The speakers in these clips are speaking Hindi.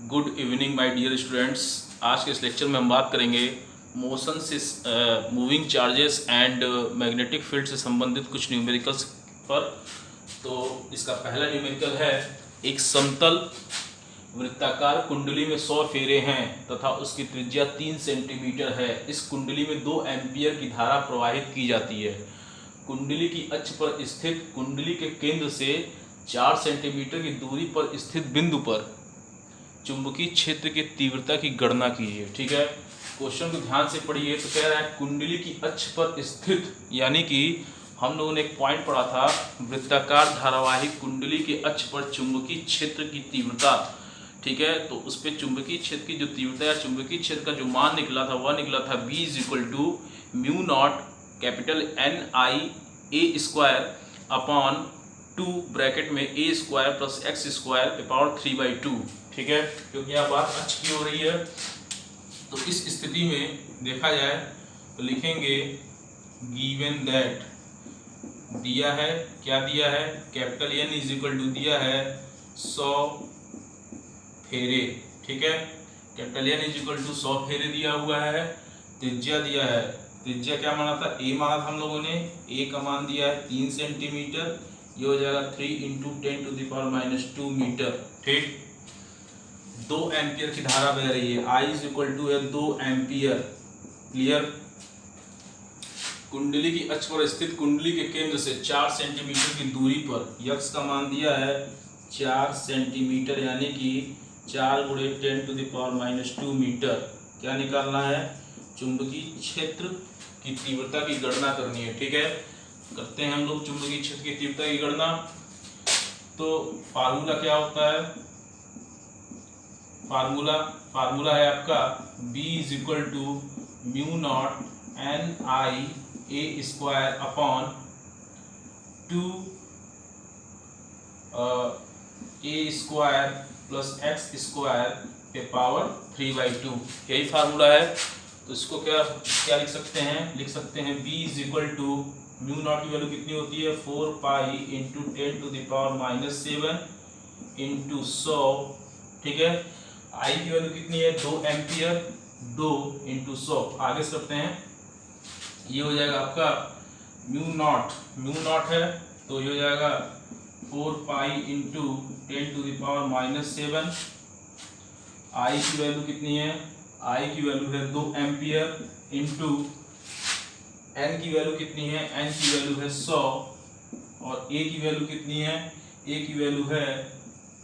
Good evening my dear students. आज के इस लेक्चर में हम बात करेंगे मोशन से moving charges and magnetic field से संबंधित कुछ न्यूमेरिकल्स पर। तो इसका पहला न्यूमेरिकल है, एक समतल वृत्ताकार कुंडली में 100 फेरे हैं तथा उसकी त्रिज्या 3 सेंटीमीटर है। इस कुंडली में 2 एम्पियर की धारा प्रवाहित की जाती है। कुंडली की अक्ष पर स्थित कुंडली के केंद्र से 4 सेंटीमीटर की दूरी पर स्थित बिंदु पर चुंबकीय क्षेत्र की तीव्रता की गणना कीजिए। ठीक है, क्वेश्चन को ध्यान से पढ़िए। तो कह रहा है कुंडली की अक्ष पर स्थित, यानी कि हम लोगों ने एक पॉइंट पढ़ा था, वृत्ताकार धारावाहिक कुंडली के अक्ष पर चुंबकीय क्षेत्र की तीव्रता। ठीक है, तो उस पर चुंबकीय क्षेत्र की जो तीव्रता या चुंबकीय क्षेत्र का जो मान निकला था वह निकला था B = μ0 capital NIA² upon 2 bracket में A² + x² पावर 3/2। ठीक है, क्योंकि यहाँ बात अक्ष की हो रही है। तो इस स्थिति में देखा जाए तो लिखेंगे गिवन दैट, दिया है, क्या दिया है, कैपिटल N दिया है 100 फेरे। ठीक है, कैपिटल N 100 फेरे दिया हुआ है। त्रिज्या दिया है, त्रिज्या क्या माना था, A माना था हम लोगों ने, A का मान दिया है 3 सेंटीमीटर, ये हो जाएगा 3 × 10⁻² मीटर। ठीक, 2 एम्पियर की धारा बह रही है, I है 2 एम्पियर। क्लियर। कुंडली की अक्ष पर स्थित कुंडली के केंद्र से 4 सेंटीमीटर की दूरी पर यक्स का मान दिया है 4 सेंटीमीटर, यानी कि 4 × 10⁻² मीटर। क्या निकालना है, चुंबकीय क्षेत्र की तीव्रता की गणना करनी है। ठीक है, करते हैं हम लोग चुंबकीय क्षेत्र की तीव्रता की गणना। तो फार्मूला क्या होता है, फार्मूला है आपका B = μ0 NIA² upon 2 A² + x² पे पावर 3/2। यही फार्मूला है। तो इसको क्या लिख सकते हैं, लिख सकते हैं B = μ0 की वैल्यू कितनी होती है, 4π × 10⁻⁷ × 100। ठीक है, I की वैल्यू कितनी है, 2 एम्पियर, 2 × 100। आगे से करते हैं, ये हो जाएगा आपका μ0 है, तो ये हो जाएगा 4π × 10⁻⁷। I की वैल्यू कितनी है, I की वैल्यू है 2 एम्पियर इंटू N की वैल्यू कितनी है, N की वैल्यू है 100, और A की वैल्यू कितनी है, A की वैल्यू है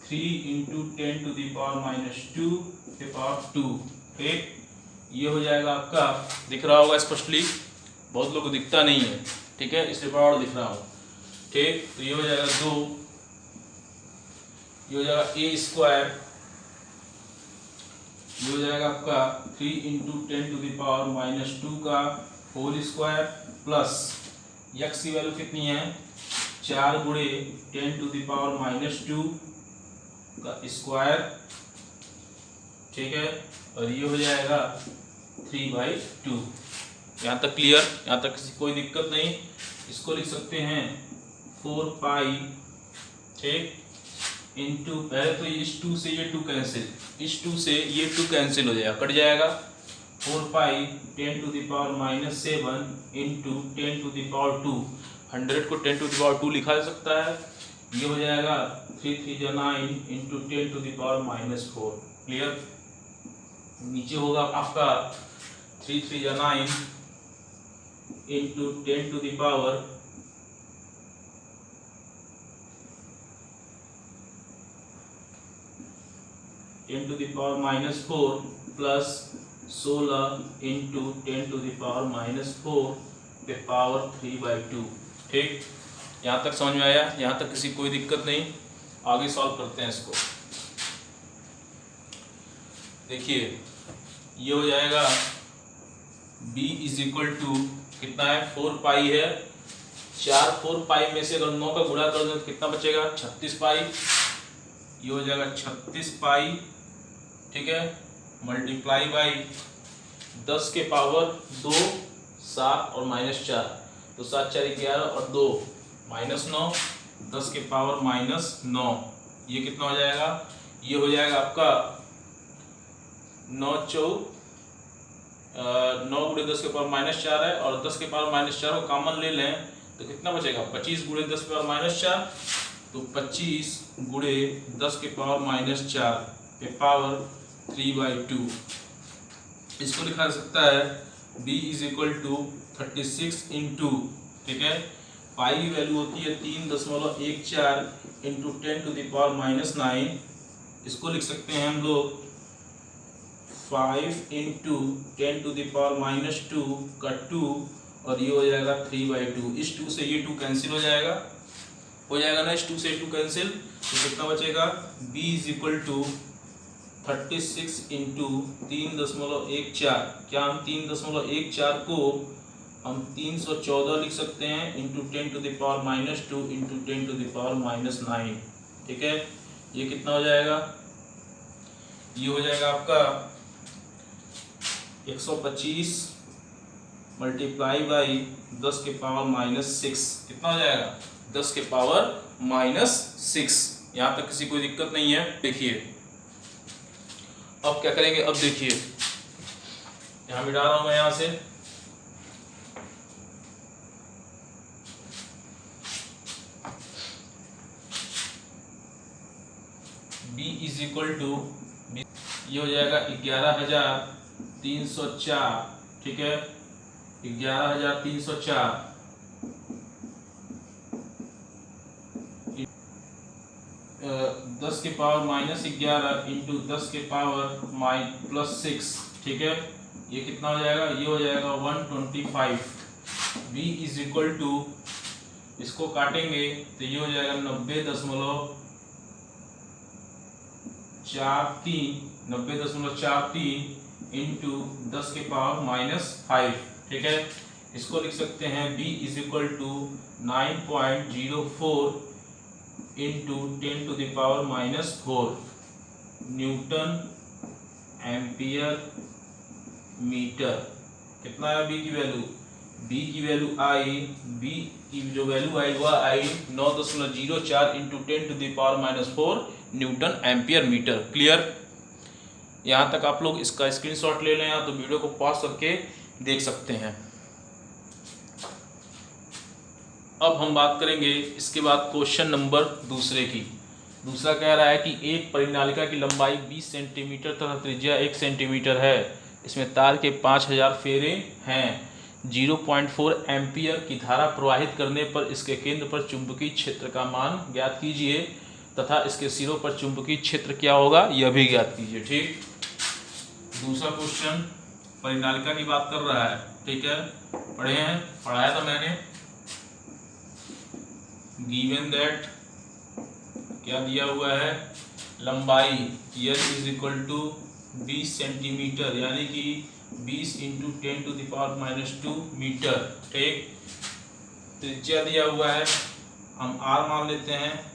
3 × 10⁻² पे पावर 2। ठीक, ये हो जाएगा आपका, दिख रहा होगा स्पष्टली, बहुत लोगों को दिखता नहीं है। ठीक है, इसलिए बड़ा दिख रहा हो। ठीक, तो ये हो जाएगा 2, ये हो जाएगा A², ये हो जाएगा आपका 3 × 10⁻² का होल स्क्वायर प्लस यक्स की वैल्यू कितनी है, 4 × 10⁻² का स्क्वायर। ठीक है, और ये हो जाएगा 3/2। यहाँ तक क्लियर, यहाँ तक किसी कोई दिक्कत नहीं। इसको लिख सकते हैं 4π, ठीक, इंटू, पहले तो इस 2 से ये 2 कैंसिल, इस 2 से ये 2 कैंसिल हो जाएगा, कट जाएगा। 4π × 10⁻⁷ इंटू 10⁻², 100 को 10⁻² लिखा जा सकता है। ये हो जाएगा 3 × 3 = 9 × 10⁻⁴। क्लियर। नीचे होगा आपका 3 × 3 = 9 × 10⁻⁴ प्लस 16 × 10⁻⁴ पे पावर 3/2। ठीक, यहाँ तक समझ में आया, यहाँ तक किसी कोई दिक्कत नहीं। आगे सॉल्व करते हैं इसको। देखिए, ये हो जाएगा B = कितना है, 4π है, 4π में से अगर 9 का गुणा कर दें तो कितना बचेगा, 36π। ये हो जाएगा 36π। ठीक है, मल्टीप्लाई बाई 10 के पावर 2, 7 और -4, तो 7 × 4 = 11 और 2 -9, 10 के पावर -9, ये कितना हो जाएगा, ये हो जाएगा आपका 9 गुणे 10 के पावर -4 है, और 10 के पावर -4 को कॉमन ले लें तो कितना बचेगा, 25 गुणे 10 के पावर -4, तो 25 गुणे 10 के पावर -4 पे पावर 3/2। इसको लिखा जा सकता है b = 36 इंटू, ठीक है, पाई की वैल्यू होती है 3.14 इंटू 10⁻⁹। इसको लिख सकते हैं हम लोग 5 इंटू 10⁻⁻2 का 2, और ये हो जाएगा 3/2। इस 2 से ये 2 कैंसिल हो जाएगा ना, इस 2 से 2 कैंसिल, तो कितना बचेगा, b = 36 इंटू 3.14। क्या हम 3.14 को हम 314 लिख सकते हैं इंटू 10⁻⁻2 इंटू 10⁻⁹, ठीक है। ये कितना हो जाएगा, ये हो जाएगा आपका 125 मल्टीप्लाई बाई 10 के पावर -6। कितना हो जाएगा, 10 के पावर -6। यहाँ तक किसी कोई दिक्कत नहीं है। देखिए अब क्या करेंगे, अब देखिए यहाँ मिटा रहा हूं मैं, यहाँ से b = ये हो जाएगा 11,304, ठीक है, 11,304 10 के पावर -11 इंटू 10 के पावर +6, ठीक है। ये कितना हो जाएगा, ये हो जाएगा 125। b = इसको काटेंगे तो ये हो जाएगा 90.43 इंटू 10 के पावर -5, ठीक है। इसको लिख सकते हैं b = 9.04 into 10⁻⁻4 newton ampere metre. कितना है b की वैल्यू, b की वैल्यू आई, b की जो वैल्यू आई वह आई 9.04 into 10⁻⁻4 newton ampere metre. Clear, यहाँ तक आप लोग इसका स्क्रीनशॉट ले लें या तो वीडियो को पॉज करके देख सकते हैं। अब हम बात करेंगे इसके बाद क्वेश्चन नंबर दूसरे की। दूसरा कह रहा है कि एक परिनालिका की लंबाई 20 सेंटीमीटर तथा त्रिज्या 1 सेंटीमीटर है। इसमें तार के 5000 फेरे हैं। 0.4 एम्पियर की धारा प्रवाहित करने पर इसके केंद्र पर चुंबकीय क्षेत्र का मान ज्ञात कीजिए तथा इसके सिरों पर चुंबकीय क्षेत्र क्या होगा यह भी ज्ञात कीजिए। ठीक, दूसरा क्वेश्चन परिनालिका की बात कर रहा है। ठीक है, पढ़ाया था मैंने। गिवन दैट क्या दिया हुआ है, लंबाई L = 20 सेंटीमीटर यानी कि 20 × 10⁻⁻2 मीटर। ठीक, त्रिज्या दिया हुआ है, हम R मान लेते हैं।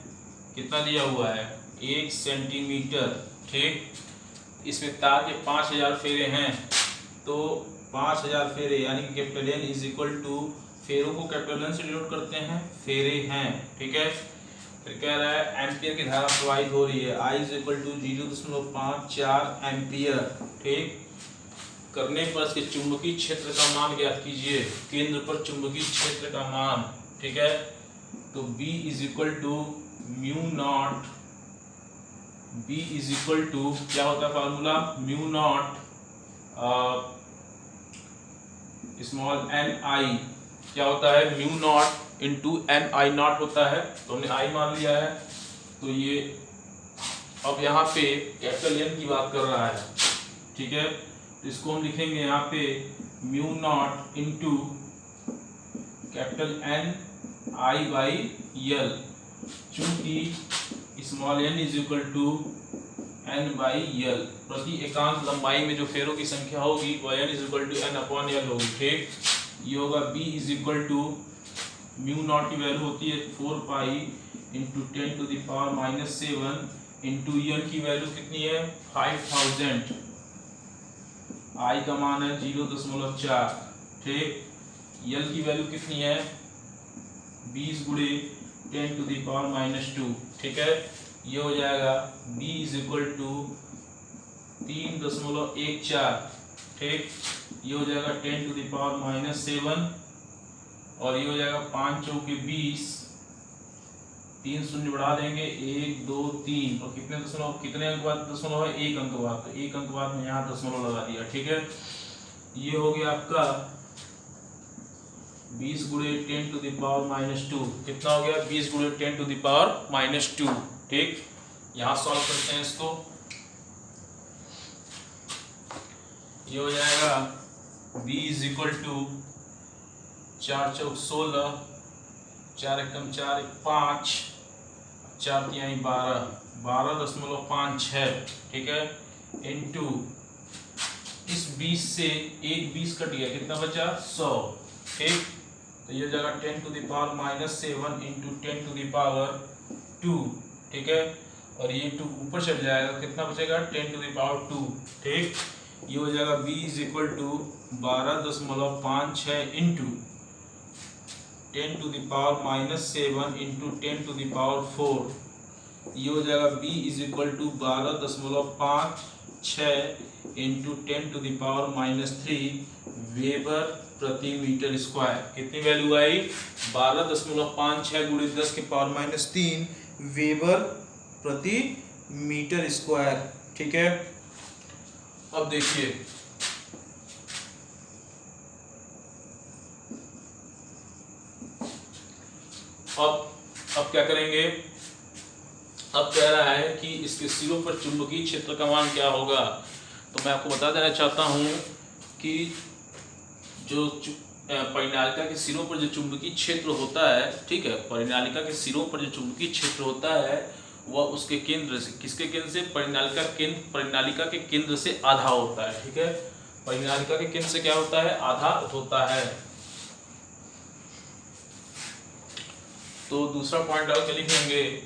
कितना दिया हुआ है, 1 सेंटीमीटर। ठीक, इसमें तार के 5000 फेरे हैं, तो 5000 फेरे यानी कि कैपिटल N = फेरों को कैपिटल N से डिनोट करते हैं, फेरे हैं। ठीक है, फिर कह रहा है एम्पियर की धारा प्रवाहित हो रही है, I = 0.54 एम्पियर। ठीक, करने पर इसके चुंबकीय क्षेत्र का मान ज्ञात कीजिए, केंद्र पर चुंबकीय क्षेत्र का मान। ठीक है, तो B = क्या होता है फार्मूला, μ0 स्मॉल ni क्या होता है, μ0 × ni0 होता है, तो हमने I मान लिया है। तो ये अब यहाँ पे कैपिटल N की बात कर रहा है। ठीक है, तो इसको हम लिखेंगे यहाँ पे μ0 × कैपिटल N/L, चूंकि स्मॉल n = n/L। प्रति एकांक लंबाई में जो फेरों की संख्या होगी वह n = n/L होगी। ठीक, ये होगा B = μ0 की वैल्यू होती है 4 पाई × 10⁻⁻7 इंटू n की वैल्यू कितनी है 5000, I का मान है 0.4। ठीक, L की वैल्यू कितनी है 20 × 10⁻⁻2। ठीक है, ये हो जाएगा B = 3.14, ठीक। ये हो जाएगा 10⁻⁻7 और ये हो जाएगा 5 चौके 20, 3 शून्य बढ़ा देंगे 1 2 3 और कितने अंक बाद दशमलव है, 1 अंक बाद, तो 1 अंक बाद में यहाँ दशमलव लगा दिया, ठीक है। ये हो गया आपका 20 गुणे 10⁻⁻2, कितना हो गया 20 गुणे 10⁻⁻2, ठीक। यहाँ सॉल्व करते हैं इसको, ये हो जाएगा b = 4 चौक 16, 4 एकम 4 5, 4 तिहाई 12, 12.56, ठीक है, इनटू इस 20 से एक 20 कट गया, कितना बचा 100, ठीक। तो ये हो जाएगा 10⁻⁻7 इंटू 10⁻2, ठीक है, और ये 2 ऊपर चल जाएगा, कितना बचेगा 10⁻2, ठीक। ये हो जाएगा b = 12.56 इंटू 10⁻⁻7 इंटू 10⁻4, ये हो जाएगा b = 12.56 इंटू 10⁻³ वेबर प्रति मीटर स्क्वायर। कितनी वैल्यू आई 12.56 गुणे 10⁻³ वेबर प्रति मीटर स्क्वायर, ठीक है। अब देखिए अब क्या करेंगे, अब कह रहा है कि इसके सिरों पर चुंबकीय क्षेत्र का मान क्या होगा। तो मैं आपको बता देना चाहता हूं कि जो परिनालिका के सिरों पर जो चुंबकीय क्षेत्र होता है, ठीक है, परिनालिका के सिरों पर जो चुंबकीय क्षेत्र होता है वह उसके केंद्र से, किसके केंद्र से, परिनालिका के केंद्र से आधा होता है, ठीक है। परिनालिका के केंद्र से क्या होता है, आधा होता है। तो दूसरा पॉइंट डाल के लिखेंगे,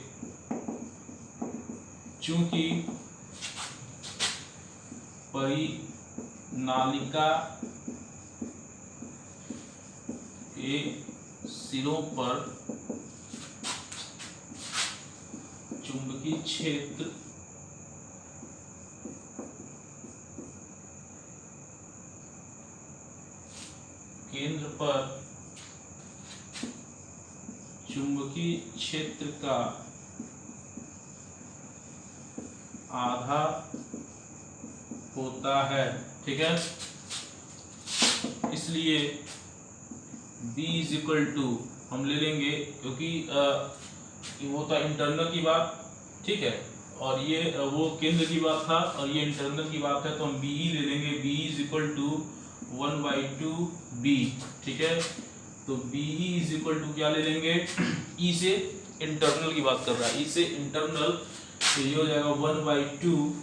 चूंकि परिनालिका के सिरों पर चुंबकीय क्षेत्र केंद्र पर चुंबकीय क्षेत्र का आधा होता है, ठीक है। इसलिए b = हम ले लेंगे, क्योंकि वो था इंटरनल की बात, ठीक है, और ये वो केंद्र की बात था और ये इंटरनल की बात है, तो हम b ही ले लेंगे। b = 1/2b, ठीक है। तो b = क्या ले लेंगे, e से इंटरनल की बात कर रहा है, e से इंटरनल, तो ये हो जाएगा 1/2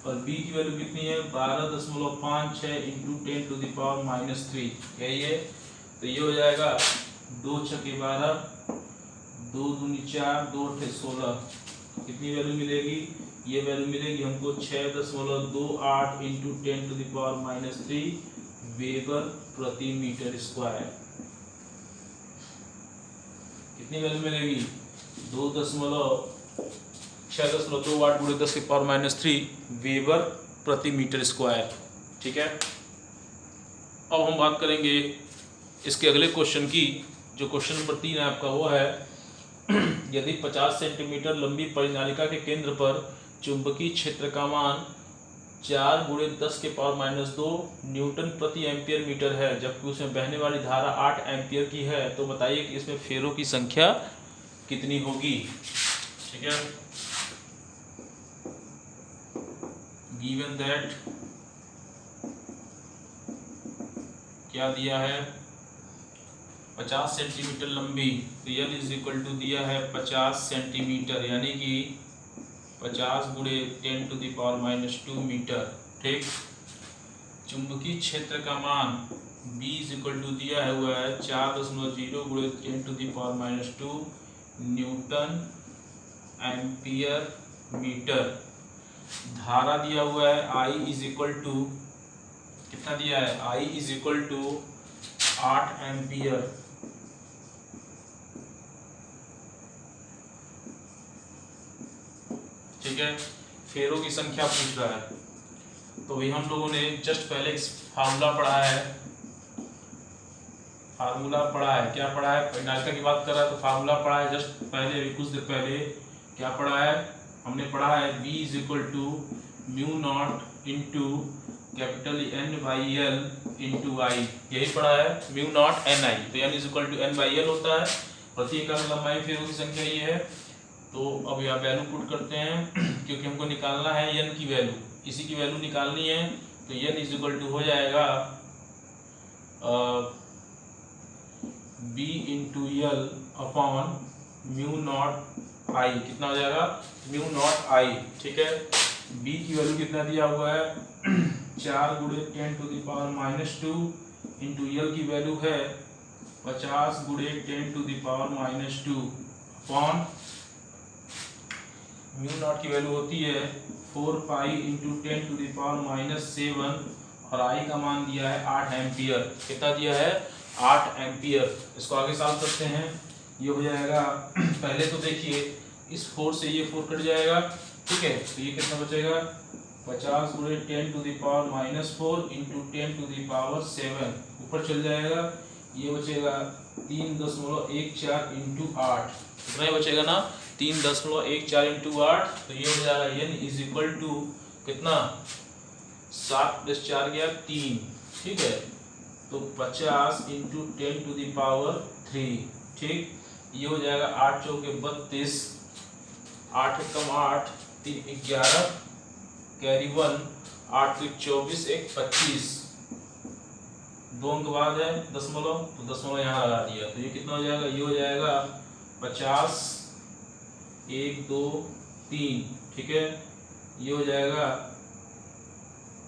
और b की वैल्यू कितनी है 12.56 इंटू 10⁻⁻3, यही है। तो ये हो जाएगा 2 छक्के 12, 2 दूनी 4, 2 अट्ठे 16, कितनी वैल्यू मिलेगी, ये वैल्यू मिलेगी हमको 6.28 इंटू 10⁻³ वेबर प्रति मीटर स्क्वायर। कितनी वैल्यू मिलेगी 6.2 वाट गुणे 10⁻³ वेबर प्रति मीटर स्क्वायर, ठीक है। अब हम बात करेंगे इसके अगले क्वेश्चन की, जो क्वेश्चन नंबर 3 है आपका, वो है यदि 50 सेंटीमीटर लंबी परिनालिका के केंद्र पर चुंबकीय क्षेत्र का मान 4 गुणे 10⁻² न्यूटन प्रति एम्पियर मीटर है, जबकि उसमें बहने वाली धारा 8 एम्पियर की है, तो बताइए कि इसमें फेरों की संख्या कितनी होगी, ठीक है। गिवन दैट क्या दिया है 50 सेंटीमीटर लंबी, तो L = दिया है 50 सेंटीमीटर, यानी कि 50 गुणे 10⁻² मीटर, ठीक। चुंबकीय क्षेत्र का मान B = दिया हुआ है 4.0 गुणे 10⁻² न्यूटन एम्पियर मीटर। धारा दिया हुआ है I = कितना दिया है, I = 8 एम्पियर, ठीक है। फेरों की संख्या पूछ रहा है, तो भी हम लोगों ने जस्ट पहले फार्मूला पढ़ा है, क्या पढ़ा है, परिणालिका की बात कर रहा है तो फार्मूला पढ़ा है जस्ट पहले, अभी कुछ देर पहले क्या पढ़ा है, हमने पढ़ा है B is equal to mu not into capital N by L into I, यही पढ़ा है, म्यू नॉट एन आई, तो N is equal to N by L होता है, प्रति इकाई लंबाई फेरों की संख्या ये है। तो अब यहाँ वैल्यू पुट करते हैं क्योंकि हमको निकालना है N की वैल्यू, इसी की वैल्यू निकालनी है, तो N इज इक्वल टू हो जाएगा B into L upon mu not I, कितना हो जाएगा, म्यू नॉट आई, ठीक है। B की वैल्यू कितना दिया हुआ है 4 गुणे 10 to the power minus 2 into L की वैल्यू है 50 गुणे 10 to the power minus 2 upon mu naught की वैल्यू होती है 4 pi into 10 to the power minus 7 और आई का मान दिया है 8 एम्पियर, कितना दिया है 8 एम्पियर। इसको आगे सॉल्व करते हैं, ये हो जाएगा पहले तो देखिए इस 4 से ये 4 कट जाएगा, ठीक है, तो ये कितना बचेगा 50 गुणे 10 to the power minus 4 into 10 to the power 7, ऊपर चल जाएगा, ये बचेगा 3.14 इंटू 8, कितना ही बचेगा ना 3.14 इंटू 8, तो ये हो जाएगा N इज इक्वल टू कितना 7 + 4 गया 3, ठीक है, तो 50 इंटू 10 टू द पावर 3, ठीक, ये हो जाएगा 8 चौके 32, 8 कम 8 3 11 कैरी 1, 8 तो 24 1 25, 2 अंक बाद है दशमलव, तो दशमलव यहाँ लगा दिया, तो ये कितना हो जाएगा, ये हो जाएगा 50 1 2 3, ठीक है, ये हो जाएगा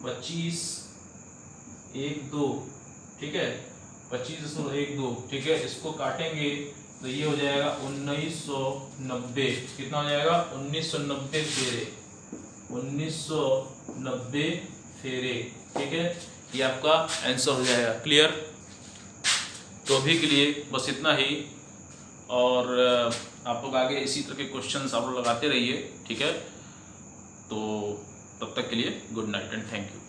25 1 2, ठीक है, 25.12, ठीक है, इसको काटेंगे तो ये हो जाएगा 1990, कितना हो जाएगा 1990 फेरे, 1990 फेरे, ठीक है, ये आपका आंसर हो जाएगा। क्लियर, तो अभी के लिए बस इतना ही, और आप लोग आगे इसी तरह के क्वेश्चंस आप लोग लगाते रहिए, ठीक है, तो तब तक के लिए good night and thank you.